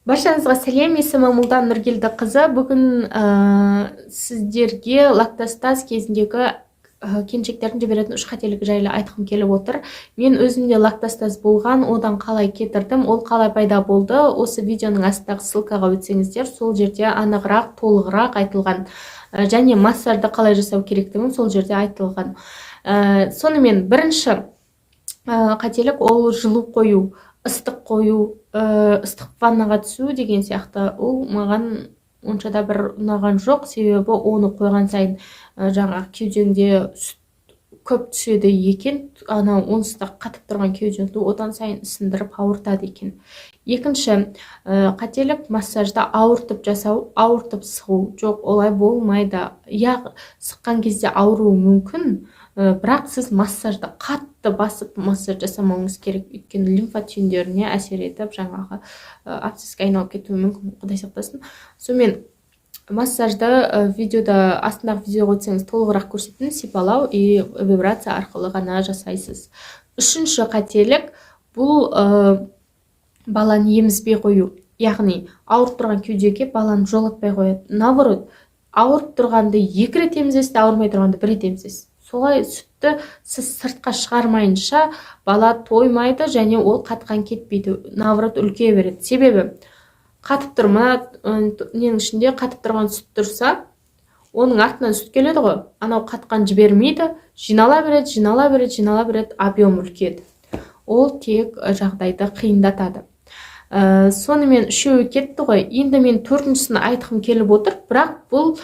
Баршаңызға сәлем, есімім Мұлдан Нұргелді қызы. Бүгін сіздерге лактостаз кезіндегі келіншектердің жіберетін үш қателігі жайлы айтқым келіп отыр. Мен өзімде лактостаз болған, одан қалай кетірдім, ол қалай пайда болды. Осы видеоның астындағы ссылкаға өтсеңіздер, сол жерде анығырақ, толығырақ айтылған. Және массажды қалай жасау керектігін сол жерде айтылған. Сонымен бірінші қателік ол жылу қою, ыстық қою, ыстық ваннаға түсу деген сияқты. Ол маған онша да бір ұнаған жоқ, себебі оны қойған сайын жаңағы кеудеңде көп түседі екен, онсыз да қатып тұрған кеудеңді одан сайын ісіндіріп ауыртады екен. Екінші қателік массажда ауыртып жасау, ауыртып сығу. Жоқ, олай болмайды. Сыққан кезде ауыруы мүмкін, бірақ сіз массажды қатты басып массаж жасамауыңыз керек, өйткені лимфа түйіндеріне әсер етіп, жаңағы абсцесске айналып кетуі мүмкін, Құдай сақтасын. Сонымен массажды видеода, астындағы видеоға өтсеңіз толығырақ көрсеттім, сипалау и вибрация арқылы ғана жасайсыз. Үшінші қателік бұл баланы емізбей қою. Яғни ауырып тұрған кеудеге баланы жолатпай қояды. Наоборот, ауырып тұрғанды 2 рет емізесіз, ауырмай тұрғанды 1 рет емізесіз. Солай сүтті сіз сыртқа шығармайынша бала тоймайды және ол қатқан кетпейді, наоборот үлкейе береді. Себебі қатып ненің ішінде қатып тұрған сүт тұрса, оның артынан сүт келеді ғой, анау қатқан жібермейді, жинала береді, объем үлкейеді. Ол тек жағдайды қиындатады. Сонымен үшеуі кетті ғой. Енді мен төртіншісін айтқым келіп отыр, бірақ бұл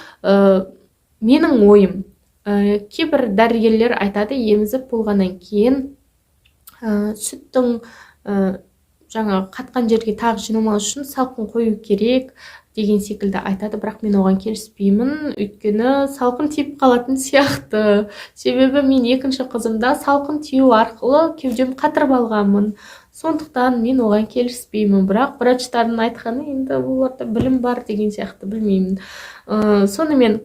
менің ойым. Кейбір дәрігерлер айтады, емізіп болғаннан кейін сүттің жаңағы қатқан жерге тағы жиналмау үшін салқын қою керек деген секілді айтады, бірақ мен оған келіспеймін, өйткені салқын тиіп қалатын сияқты. Себебі мен екінші қызымда салқын тию арқылы кеудем қатырып алғанмын. Сондықтан мен оған келіспеймін, бірақ врачтардың айтқаны енді оларда білім бар деген сияқты, білмеймін. Сонымен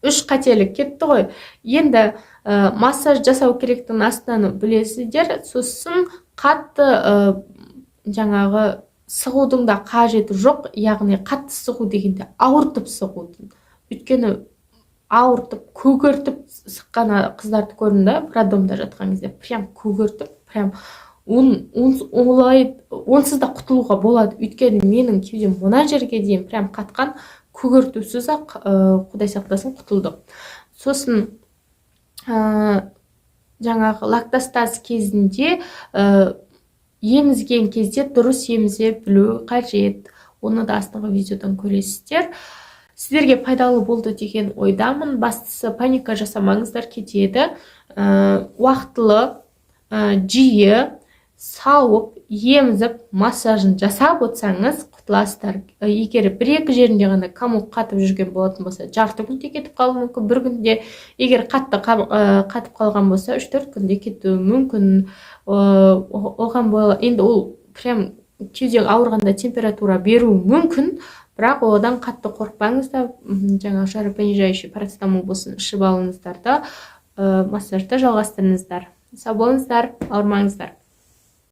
3 қателік кетті ғой. Енді массаж жасау керектігін астынан білесіздер, сосын қатты жаңағы сығудың да қажеті жоқ, яғни қатты сығу дегенде ауыртып сығудың. Өйткені ауыртып, көгертіп сыққан қыздарды көрдім да, роддомда жатқан кезде, прям көгертіп, прям онсыз да құтылуға болады. Өйткені менің кеудем мына жерге дейін прям қатқан, көгертусіз ақ, Құдай сақтасын, құтылдық. Сосын жаңағы лактостаз кезінде емізген кезде дұрыс емізе білу қажет. Оны да астыңғы видеодан көресіздер. Сіздерге пайдалы болды деген ойдамын. Бастысы паника жасамаңыздар, кетеді. Уақытылы, жиі, сауып, емізіп, массажын жасап отсаңыз құтыласыздар. Егер 1-2 жерінде ғана комок қатып жүрген болатын болса, жарты күнде кетіп қалуы мүмкін, 1 күнде. Егер қатты қатып қалған болса, 3-4 күнде кетуі мүмкін. Оған бола, енді ол прям кеудең ауырғанда температура беруі мүмкін, бірақ одан қатты қорықпаңыздар. Жаңағы жаропонижающий парацетамол болсын, ішіп алыңыздар да, массажды жалғастырыңыздар. Сау болыңыздар, ауырмаңыздар.